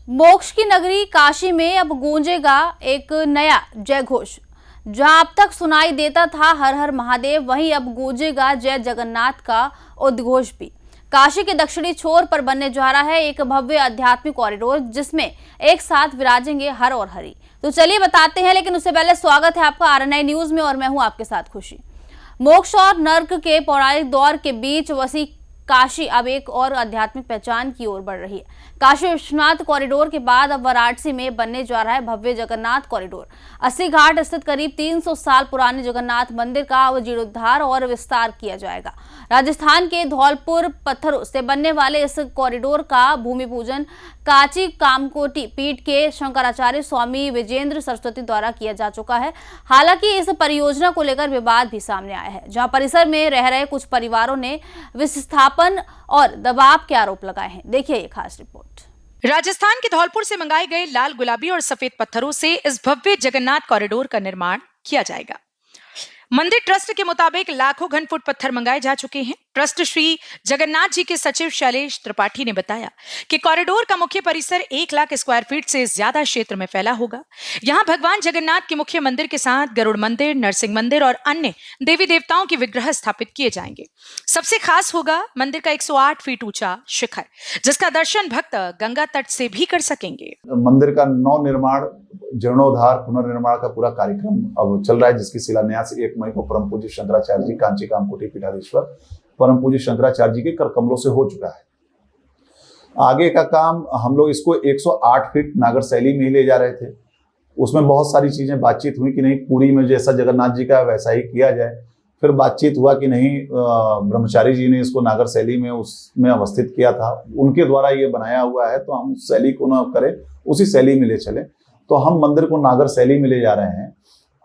मोक्ष की नगरी काशी में अब गूंजेगा एक नया जय घोष। जहां अब तक सुनाई देता था हर हर महादेव, वहीं अब गूंजेगा जय जगन्नाथ का उद्घोष भी। काशी के दक्षिणी छोर पर बनने जा रहा है एक भव्य आध्यात्मिक कॉरिडोर, जिसमें एक साथ विराजेंगे हर और हरि। तो चलिए बताते हैं, लेकिन उससे पहले स्वागत है आपका आरएनआई न्यूज में और मैं हूं आपके साथ खुशी। मोक्ष और नर्क के पौराणिक दौर के बीच वसी काशी अब एक और आध्यात्मिक पहचान की ओर बढ़ रही है। काशी विश्वनाथ कॉरिडोर के बाद अब वाराणसी में बनने जा रहा है भव्य जगन्नाथ कॉरिडोर। 80 घाट स्थित करीब 300 साल पुराने जगन्नाथ मंदिर का अब जीर्णोद्धार और विस्तार किया जाएगा। राजस्थान के धौलपुर पत्थरों से बनने वाले इस कॉरिडोर का भूमि पूजन काची कामकोटी पीठ के शंकराचार्य स्वामी विजेंद्र सरस्वती द्वारा किया जा चुका है। हालांकि इस परियोजना को लेकर विवाद भी सामने आया है, जहां परिसर में रह रहे कुछ परिवारों ने विस्थापन और दबाव के आरोप लगाए हैं। देखिए ये खास रिपोर्ट। राजस्थान के धौलपुर से मंगाए गए लाल, गुलाबी और सफेद पत्थरों से इस भव्य जगन्नाथ कॉरिडोर का निर्माण किया जाएगा। मंदिर ट्रस्ट के मुताबिक लाखों घन फुट पत्थर मंगाए जा चुके हैं। ट्रस्ट श्री जगन्नाथ जी के सचिव शैलेश त्रिपाठी ने बताया कि कॉरिडोर का मुख्य परिसर 1 लाख स्क्वायर फीट से ज्यादा क्षेत्र में फैला होगा। यहां भगवान जगन्नाथ के मुख्य मंदिर के साथ गरुड़ मंदिर, नरसिंह मंदिर और अन्य देवी देवताओं के विग्रह स्थापित किए जाएंगे। सबसे खास होगा मंदिर का 108 फीट ऊंचा शिखर, जिसका दर्शन भक्त गंगा तट से भी कर सकेंगे। मंदिर का नवनिर्माण, जीर्णोद्धार, पुनर्निर्माण का पूरा कार्यक्रम अब चल रहा है, जिसकी शिलान्यास 1 मई को परम पूज्य शंकराचार्य जी, कांची कामकोटी पीठाधीश्वर परम पूज्य शंकराचार्य जी के कर कमलों से हो चुका है। आगे का काम हम लोग इसको 108 फीट नागर शैली में ही ले जा रहे थे। उसमें बहुत सारी चीजें बातचीत हुई कि नहीं, पुरी में जैसा जगन्नाथ जी का वैसा ही किया जाए। फिर बातचीत हुआ कि नहीं, ब्रह्मचारी जी ने इसको नागर शैली में उसमें अवस्थित किया था, उनके द्वारा ये बनाया हुआ है, तो हम उस शैली को ना करें, उसी शैली में ले चले। तो हम मंदिर को नागर शैली में ले जा रहे हैं।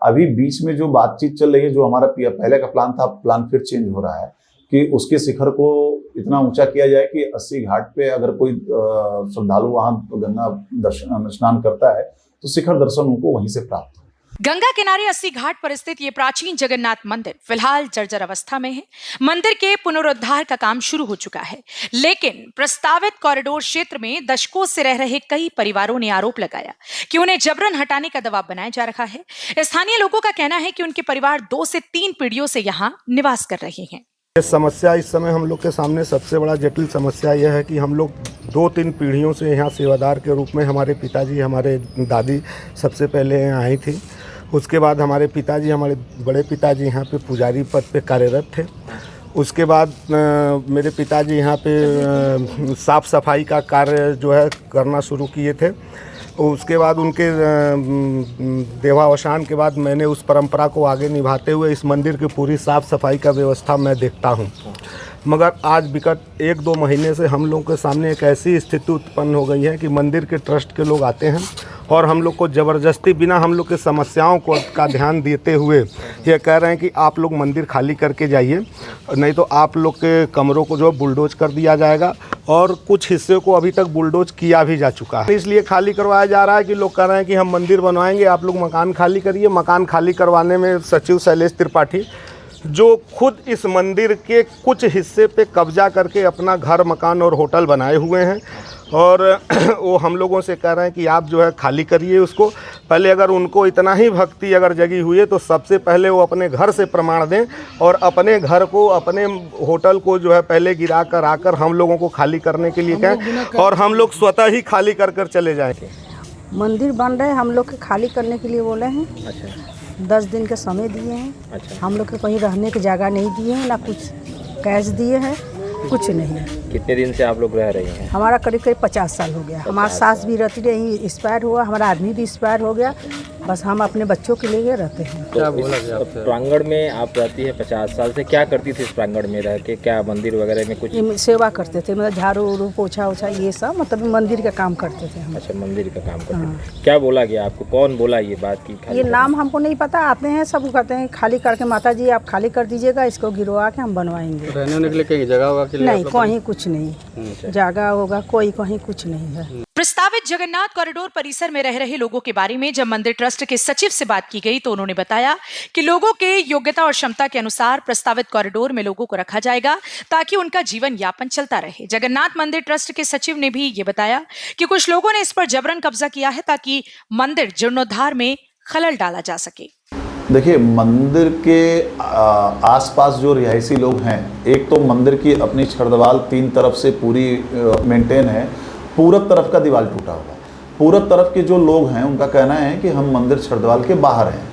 अभी बीच में जो बातचीत चल रही है, जो हमारा पहले का प्लान था, प्लान फिर चेंज हो रहा है कि उसके शिखर को इतना ऊंचा किया जाए कि 80 घाट पे अगर कोई श्रद्धालु वहां गंगा दर्शन स्नान करता है तो शिखर दर्शन उनको वहीं से प्राप्त हो। गंगा किनारे 80 घाट पर स्थित ये प्राचीन जगन्नाथ मंदिर फिलहाल जर्जर अवस्था में है। मंदिर के पुनरुद्धार का काम शुरू हो चुका है, लेकिन प्रस्तावित कॉरिडोर क्षेत्र में दशकों से रह रहे कई परिवारों ने आरोप लगाया कि उन्हें जबरन हटाने का दबाव बनाया जा रहा है। स्थानीय लोगों का कहना है कि उनके परिवार 2 से 3 पीढ़ियों से यहाँ निवास कर रहे हैं। ये समस्या इस समय हम लोग के सामने सबसे बड़ा जटिल समस्या यह है कि हम लोग 2-3 पीढ़ियों से यहाँ सेवादार के रूप में, हमारे पिताजी, हमारे दादी सबसे पहले यहाँ आई थी। उसके बाद हमारे पिताजी, हमारे बड़े पिताजी यहाँ पे पुजारी पद पे कार्यरत थे। उसके बाद मेरे पिताजी यहाँ पे साफ़ सफाई का कार्य जो है करना शुरू किए थे। उसके बाद उनके देहावसान के बाद मैंने उस परंपरा को आगे निभाते हुए इस मंदिर की पूरी साफ़ सफाई का व्यवस्था मैं देखता हूँ। मगर आज विगत 1-2 महीने से हम लोगों के सामने एक ऐसी स्थिति उत्पन्न हो गई है कि मंदिर के ट्रस्ट के लोग आते हैं और हम लोग को ज़बरदस्ती, बिना हम लोग के समस्याओं को का ध्यान देते हुए ये कह रहे हैं कि आप लोग मंदिर खाली करके जाइए, नहीं तो आप लोग के कमरों को जो बुलडोज कर दिया जाएगा। और कुछ हिस्से को अभी तक बुलडोज किया भी जा चुका है, इसलिए खाली करवाया जा रहा है कि लोग कह रहे हैं कि हम मंदिर बनवाएंगे, आप लोग मकान खाली करिए। मकान खाली करवाने में सचिव शैलेश त्रिपाठी, जो खुद इस मंदिर के कुछ हिस्से पे कब्जा करके अपना घर, मकान और होटल बनाए हुए हैं, और वो हम लोगों से कह रहे हैं कि आप जो है खाली करिए उसको। पहले अगर उनको इतना ही भक्ति अगर जगी हुई है तो सबसे पहले वो अपने घर से प्रमाण दें और अपने घर को, अपने होटल को जो है पहले गिरा कर आकर हम लोगों को खाली करने के लिए कहें, और हम लोग स्वतः ही खाली कर कर चले जाएंगे। मंदिर बन रहे, हम लोग के खाली करने के लिए बोले हैं। अच्छा। 10 दिन का समय दिए हैं। अच्छा। हम लोग को कहीं रहने की जगह नहीं दिए हैं, ना कुछ कैश दिए हैं, कुछ नहीं। कितने दिन से आप लोग रह रहे हैं? हमारा करीब 50 साल हो गया। हमारा सास भी रहती रही, एक्सपायर हुआ, हमारा आदमी भी एक्सपायर हो गया। बस हम अपने बच्चों के लिए रहते हैं। तो क्या बोला जाए? प्रांगण में आप रहती है 50 साल से, क्या करती थी इस प्रांगण में रह के? क्या मंदिर वगैरह में कुछ सेवा करते थे, मतलब झाड़ू उड़ू, पोछा ओछा, ये सब मतलब मंदिर का काम करते थे हम। अच्छा, मंदिर का काम करते थे। क्या बोला गया आपको? कौन बोला ये बात की? ये नाम हमको नहीं पता, आते हैं सब कहते हैं खाली करके, माता जी आप खाली कर दीजिएगा, इसको गिरवा के हम बनवाएंगे। रहने के लिए कहीं जगह होगा? नहीं, कहीं कुछ नहीं जगह होगा, कोई कहीं कुछ नहीं है। प्रस्तावित जगन्नाथ कॉरिडोर परिसर में रह रहे लोगों के बारे में जब मंदिर ट्रस्ट के सचिव से बात की गई तो उन्होंने बताया कि लोगों के योग्यता और क्षमता के अनुसार प्रस्तावित कॉरिडोर में लोगों को रखा जाएगा ताकि उनका जीवन यापन चलता रहे। जगन्नाथ मंदिर ट्रस्ट के सचिव ने भी ये बताया कि कुछ लोगों ने इस पर जबरन कब्जा किया है ताकि मंदिर जीर्णोद्धार में खलल डाला जा सके। देखिए, मंदिर के आसपास जो रिहायशी लोग हैं, एक तो मंदिर की अपनी छड़दीवार 3 तरफ से पूरी मेंटेन है, पूरब तरफ का दीवार टूटा हुआ है। पूरब तरफ के जो लोग हैं उनका कहना है कि हम मंदिर छड़दीवार के बाहर हैं,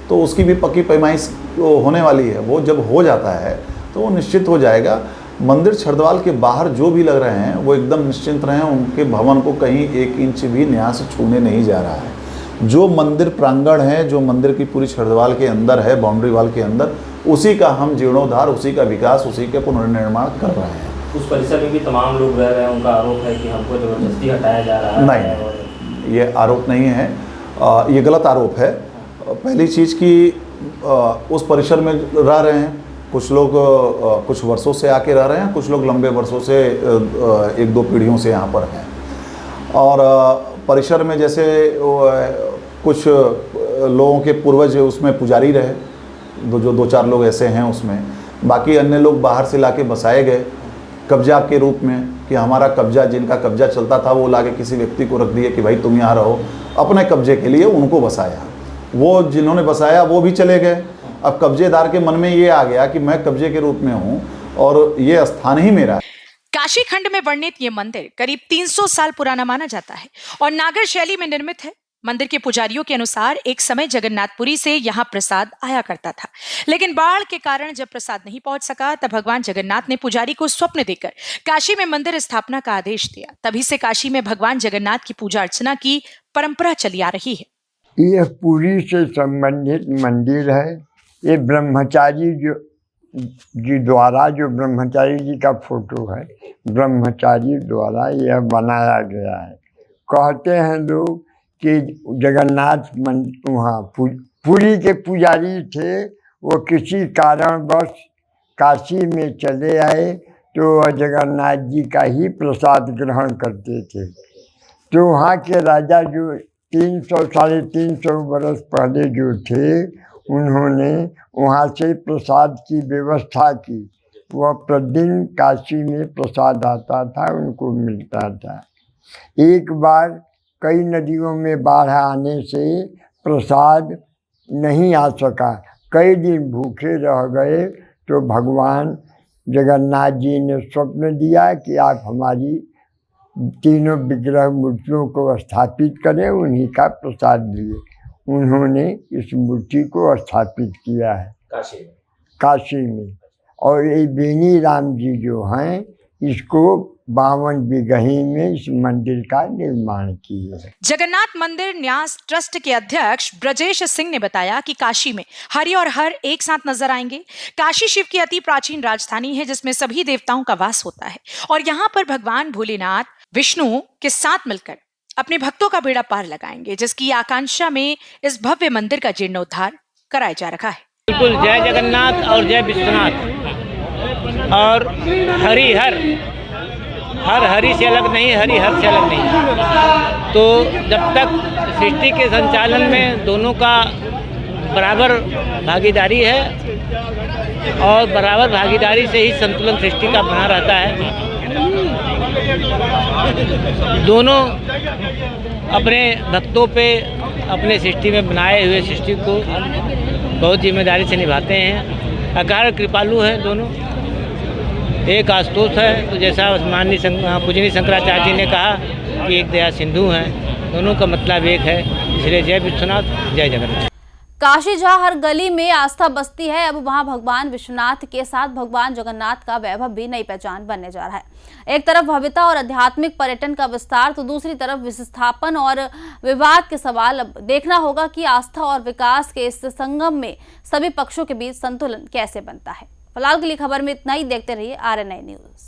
तो उसकी भी पक्की पैमाइश होने वाली है। वो जब हो जाता है तो वो निश्चित हो जाएगा। मंदिर छड़दीवार के बाहर जो भी लग रहे हैं वो एकदम निश्चिंत रहें, उनके भवन को कहीं 1 इंच भी न्यास छूने नहीं जा रहा है। जो मंदिर प्रांगण है, जो मंदिर की पूरी छड़दीवार के अंदर है, बाउंड्री वाल के अंदर, उसी का हम जीर्णोद्धार, उसी का विकास, उसी का पुनर्निर्माण कर रहे हैं। उस परिसर में भी तमाम लोग रह रहे हैं, उनका आरोप है कि हमको जबरदस्ती हटाया जा रहा है। नहीं, ये आरोप नहीं है, ये गलत आरोप है। पहली चीज़ कि उस परिसर में रह रहे हैं कुछ लोग, कुछ वर्षों से आके रह रहे हैं, कुछ लोग लंबे वर्षों से 1-2 पीढ़ियों से यहाँ पर हैं। और परिसर में जैसे कुछ लोगों के पूर्वज उसमें पुजारी रहे, जो 2-4 लोग ऐसे हैं उसमें। बाकी अन्य लोग बाहर से लाके बसाए गए कब्जा के रूप में, कि हमारा कब्जा, जिनका कब्जा चलता था वो लाके किसी व्यक्ति को रख दिए कि भाई तुम यहाँ रहो, अपने कब्जे के लिए उनको बसाया। वो जिन्होंने बसाया वो भी चले गए। अब कब्जेदार के मन में ये आ गया कि मैं कब्जे के रूप में हूँ और ये स्थान ही मेरा है। काशी खंड में वर्णित ये मंदिर करीब 300 साल पुराना माना जाता है और नागर शैली में निर्मित है। मंदिर के पुजारियों के अनुसार एक समय जगन्नाथपुरी से यहाँ प्रसाद आया करता था, लेकिन बाढ़ के कारण जब प्रसाद नहीं पहुंच सका तब भगवान जगन्नाथ ने पुजारी को स्वप्न देकर काशी में मंदिर स्थापना का आदेश दिया। तभी से काशी में भगवान जगन्नाथ की पूजा अर्चना की परंपरा चली आ रही है। यह पुरी से संबंधित मंदिर है। ये ब्रह्मचारी जी द्वारा, जो ब्रह्मचारी जी का फोटो है, ब्रह्मचारी द्वारा यह बनाया गया है। कहते हैं लोग कि जगन्नाथ वहाँ पुरी के पुजारी थे, वो किसी कारणवश काशी में चले आए तो वह जगन्नाथ जी का ही प्रसाद ग्रहण करते थे। तो वहाँ के राजा जो 300-350 बरस पहले जो थे, उन्होंने वहाँ से प्रसाद की व्यवस्था की। वह प्रतिदिन काशी में प्रसाद आता था, उनको मिलता था। एक बार कई नदियों में बाढ़ आने से प्रसाद नहीं आ सका, कई दिन भूखे रह गए, तो भगवान जगन्नाथ जी ने स्वप्न दिया कि आप हमारी तीनों विग्रह मूर्तियों को स्थापित करें, उन्हीं का प्रसाद लिए। उन्होंने इस मूर्ति को स्थापित किया है काशी में। और ये बेनी राम जी जो हैं, इसको 52 बीघी में इस मंदिर का निर्माण किए हैं। जगन्नाथ मंदिर न्यास ट्रस्ट के अध्यक्ष ब्रजेश सिंह ने बताया कि काशी में हरि और हर एक साथ नजर आएंगे। काशी शिव की अति प्राचीन राजधानी है जिसमें सभी देवताओं का वास होता है और यहाँ पर भगवान भोलेनाथ विष्णु के साथ मिलकर अपने भक्तों का बेड़ा पार लगाएंगे, जिसकी आकांक्षा में इस भव्य मंदिर का जीर्णोद्धार कराया जा रहा है। बिल्कुल, जय जगन्नाथ और जय विश्वनाथ। और हरि हर हरि से अलग नहीं, हरि हर से अलग नहीं। तो जब तक सृष्टि के संचालन में दोनों का बराबर भागीदारी है और बराबर भागीदारी से ही संतुलन सृष्टि का बना रहता है। दोनों अपने भक्तों पे, अपने सृष्टि में बनाए हुए सृष्टि को बहुत जिम्मेदारी से निभाते हैं। अकार कृपालु हैं दोनों। एक आशुतोष है, तो जैसा माननीय पूजनीय शंकराचार्य जी ने कहा कि एक दया सिंधु हैं। दोनों का मतलब एक है, इसलिए जय विश्वनाथ जय जगन्नाथ। काशी जहां हर गली में आस्था बसती है, अब वहां भगवान विश्वनाथ के साथ भगवान जगन्नाथ का वैभव भी नई पहचान बनने जा रहा है। एक तरफ भव्यता और आध्यात्मिक पर्यटन का विस्तार, तो दूसरी तरफ विस्थापन और विवाद के सवाल। अब देखना होगा कि आस्था और विकास के इस संगम में सभी पक्षों के बीच संतुलन कैसे बनता है। फिलहाल के लिए खबर में इतना ही। देखते रहिए RNI न्यूज़।